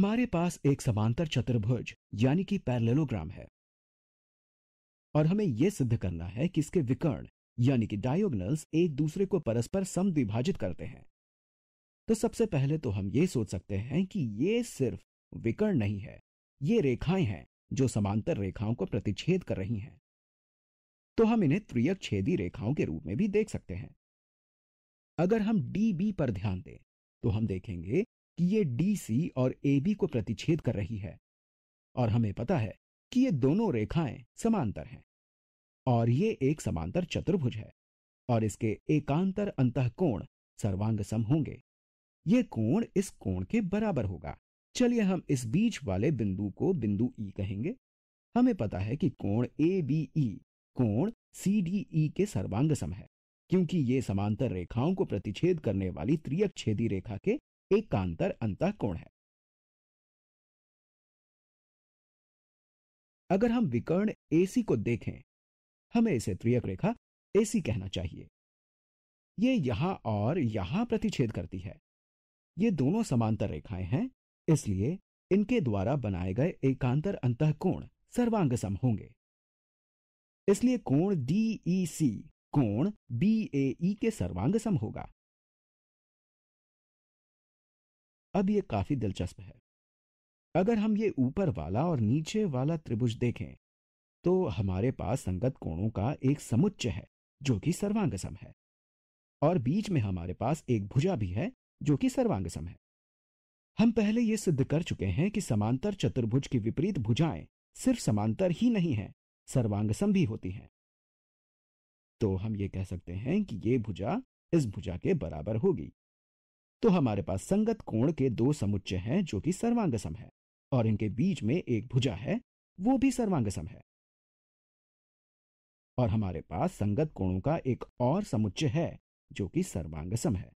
हमारे पास एक समांतर चतुर्भुज यानी कि पैरेललोग्राम है और हमें यह सिद्ध करना है कि इसके विकर्ण यानी कि डायगोनल्स एक दूसरे को परस्पर समद्विभाजित करते हैं। तो सबसे पहले तो हम ये सोच सकते हैं कि ये सिर्फ विकर्ण नहीं है, ये रेखाएं हैं जो समांतर रेखाओं को प्रतिच्छेद कर रही हैं। तो हम इन्हें त्रियक छेदी रेखाओं के रूप में भी देख सकते हैं। अगर हम DB पर ध्यान दें तो हम देखेंगे कि ये DC और AB को प्रतिच्छेद कर रही है और हमें पता है कि ये दोनों रेखाएं समांतर हैं और ये एक समांतर चतुर्भुज है और इसके एकांतर अंतःकोण सर्वांग सम होंगे। ये कोण इस कोण के बराबर होगा। चलिए हम इस बीच वाले बिंदु को बिंदु E कहेंगे। हमें पता है कि कोण ABE कोण CDE के सर्वांग सम है क्योंकि ये समांतर रेखाओं को प्रतिच्छेद करने वाली त्रियक छेदी रेखा के एकांतर अंतःकोण है। अगर हम विकर्ण AC को देखें, हमें इसे त्रियक रेखा AC कहना चाहिए। ये यहां और यहां प्रतिच्छेद करती है। ये दोनों समांतर रेखाएं हैं, इसलिए इनके द्वारा बनाए गए एकांतर अंतःकोण सर्वांग सम होंगे। इसलिए कोण DEC कोण BAE के सर्वांग सम होगा। अब यह काफी दिलचस्प है। अगर हम ये ऊपर वाला और नीचे वाला त्रिभुज देखें तो हमारे पास संगत कोणों का एक समुच्चय है जो कि सर्वांग सम है और बीच में हमारे पास एक भुजा भी है जो कि सर्वांग सम है। हम पहले यह सिद्ध कर चुके हैं कि समांतर चतुर्भुज की विपरीत भुजाएं सिर्फ समांतर ही नहीं है, सर्वांग सम भी होती हैं। तो हम ये कह सकते हैं कि ये भुजा इस भुजा के बराबर होगी। तो हमारे पास संगत कोण के दो समुच्चय हैं जो कि सर्वांग सम है और इनके बीच में एक भुजा है, वो भी सर्वांग सम है। और हमारे पास संगत कोणों का एक और समुच्चय है जो कि सर्वांग सम है।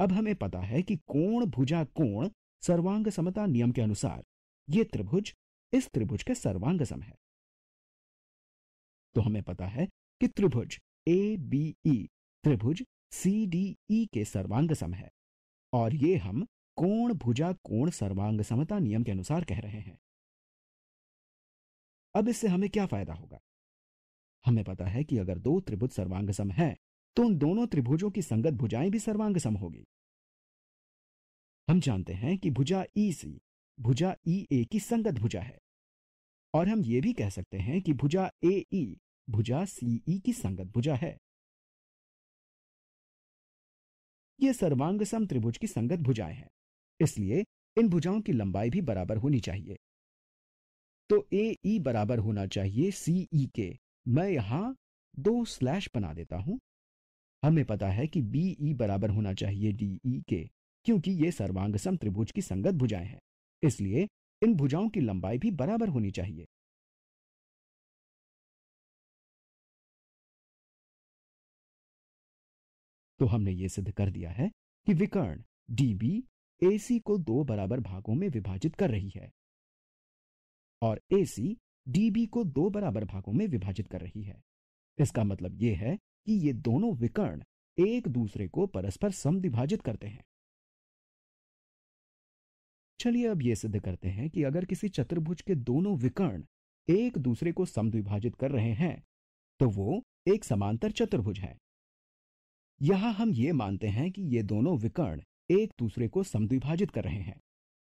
अब हमें पता है कि कोण भुजा कोण सर्वांग समता नियम के अनुसार यह त्रिभुज इस त्रिभुज के सर्वांग सम है। तो हमें पता है कि त्रिभुज ABE त्रिभुज CDE के सर्वांग सम है और ये हम कोण भुजा कोण सर्वांग समता नियम के अनुसार कह रहे हैं। अब इससे हमें क्या फायदा होगा? हमें पता है कि अगर दो त्रिभुज सर्वांग सम है तो उन दोनों त्रिभुजों की संगत भुजाएं भी सर्वांग सम होगी। हम जानते हैं कि भुजा EC भुजा EA की संगत भुजा है और हम ये भी कह सकते हैं कि भुजा AE भुजा CE की संगत भुजा है। ये सर्वांग सम त्रिभुज की संगत भुजाएं हैं, इसलिए इन भुजाओं की लंबाई भी बराबर होनी चाहिए। तो AE बराबर होना चाहिए CE के। मैं यहां 2 स्लैश बना देता हूं। हमें पता है कि BE बराबर होना चाहिए DE के क्योंकि ये सर्वांग सम त्रिभुज की संगत भुजाएं हैं, इसलिए इन भुजाओं की लंबाई भी बराबर होनी चाहिए। तो हमने ये सिद्ध कर दिया है कि विकर्ण DB AC को दो बराबर भागों में विभाजित कर रही है और AC DB को दो बराबर भागों में विभाजित कर रही है। इसका मतलब यह है कि ये दोनों विकर्ण एक दूसरे को परस्पर समद्विभाजित करते हैं। चलिए अब यह सिद्ध करते हैं कि अगर किसी चतुर्भुज के दोनों विकर्ण एक दूसरे को समद्विभाजित कर रहे हैं तो वो एक समांतर चतुर्भुज है। यहां हम ये मानते हैं कि ये दोनों विकर्ण एक दूसरे को समद्विभाजित कर रहे हैं,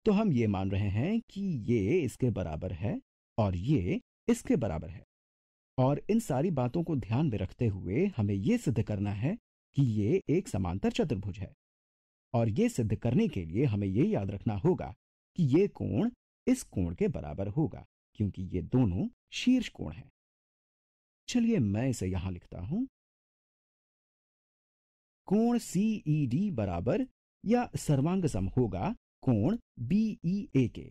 तो हम ये मान रहे हैं कि ये इसके बराबर है और ये इसके बराबर है। और इन सारी बातों को ध्यान में रखते हुए हमें यह सिद्ध करना है कि ये एक समांतर चतुर्भुज है और यह सिद्ध करने के लिए हमें यह याद रखना होगा कि ये कोण इस कोण के बराबर होगा क्योंकि ये दोनों शीर्ष कोण हैं। चलिए मैं इसे यहां लिखता हूं। कोण CED बराबर या सर्वांग सम होगा कोण BEA के।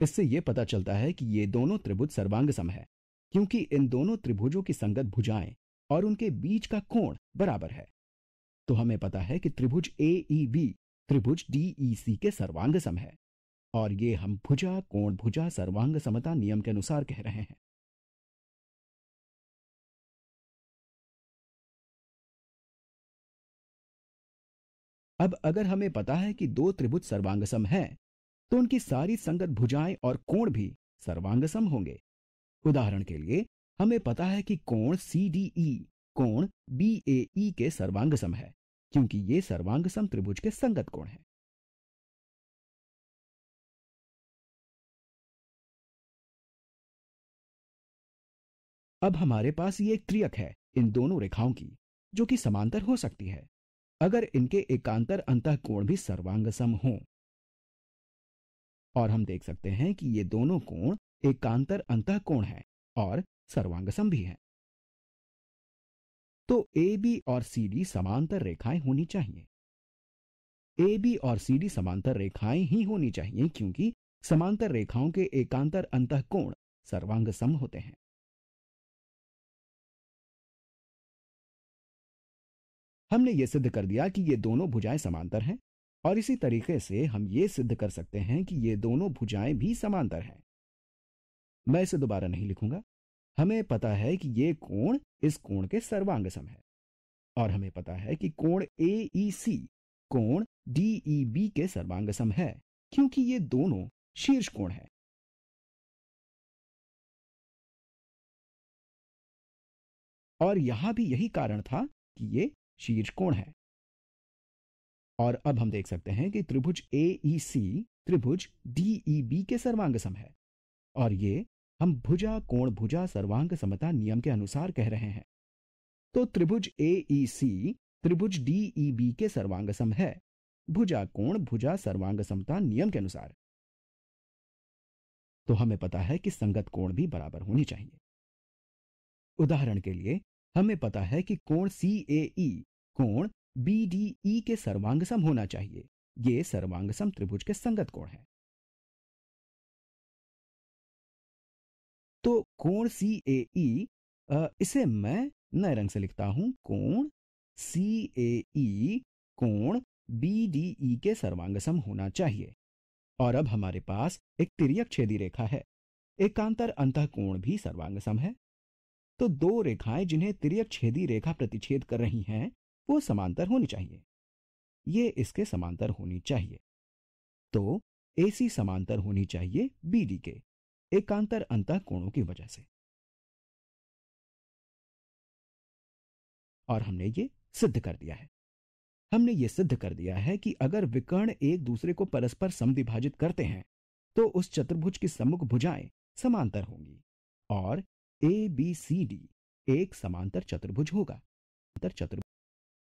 इससे यह पता चलता है कि ये दोनों त्रिभुज सर्वांग सम है क्योंकि इन दोनों त्रिभुजों की संगत भुजाएं और उनके बीच का कोण बराबर है। तो हमें पता है कि त्रिभुज AEB त्रिभुज DEC के सर्वांग सम है और ये हम भुजा कोण भुजा सर्वांग समता नियम के अनुसार कह रहे हैं। अब अगर हमें पता है कि दो त्रिभुज सर्वांगसम हैं, तो उनकी सारी संगत भुजाएं और कोण भी सर्वांगसम होंगे। उदाहरण के लिए हमें पता है कि कोण CDE कोण BAE के सर्वांगसम है, क्योंकि ये सर्वांगसम त्रिभुज के संगत कोण हैं। अब हमारे पास ये एक त्रियक है इन दोनों रेखाओं की, जो कि समांतर हो सकती है अगर इनके एकांतर अंतःकोण भी सर्वांगसम हों। और हम देख सकते हैं कि ये दोनों कोण एकांतर अंतःकोण हैं और सर्वांगसम भी हैं। तो AB और CD समांतर रेखाएं होनी चाहिए। AB और CD समांतर रेखाएं ही होनी चाहिए, क्योंकि समांतर रेखाओं के एकांतर अंतःकोण सर्वांगसम होते हैं। हमने ये सिद्ध कर दिया कि ये दोनों भुजाएं समांतर हैं, और इसी तरीके से हम ये सिद्ध कर सकते हैं कि ये दोनों भुजाएं भी समांतर हैं। मैं इसे दोबारा नहीं लिखूंगा। हमें पता है कि ये कोण इस कोण के सर्वांगसम है, और हमें पता है कि कोण AEC कोण DEB के सर्वांगसम है, क्योंकि ये दोनों शीर्ष कोण हैं। और यहां भी यही कारण था कि ये शीर्ष कोण है। और अब हम देख सकते हैं कि त्रिभुज AEC त्रिभुज DEB के सर्वांगसम है, और ये हम भुजा कोण भुजा सर्वांग समता नियम के अनुसार कह रहे हैं। तो त्रिभुज AEC त्रिभुज DEB के सर्वांगसम है, भुजा कोण भुजा सर्वांग समता नियम के अनुसार। तो हमें पता है कि संगत कोण भी बराबर होनी चाहिए। उदाहरण के लिए हमें पता है कि कोण CAE कोण BDE के सर्वांगसम होना चाहिए। ये सर्वांगसम त्रिभुज के संगत कोण है। तो कोण CAE, इसे मैं नए रंग से लिखता हूं। कोण CAE कोण BDE के सर्वांगसम होना चाहिए। और अब हमारे पास एक तिर्यक छेदी रेखा है, एकांतर अंतःकोण भी सर्वांगसम है। तो दो रेखाएं जिन्हें तिर्यक छेदी रेखा प्रतिच्छेद कर रही हैं, वो समांतर होनी चाहिए। ये इसके समांतर होनी चाहिए। तो AC समांतर होनी चाहिए BD के एकांतर अंतःकोणों की वजह से। और हमने ये सिद्ध कर दिया है। हमने ये सिद्ध कर दिया है कि अगर विकर्ण एक दूसरे को परस्पर समद्विभाजित करते हैं, तो उस चतुर्भुज की सम्मुख भुजाएं समांतर होंगी, और ABCD एक समांतर चतुर्भुज होगा। चतुर्भुज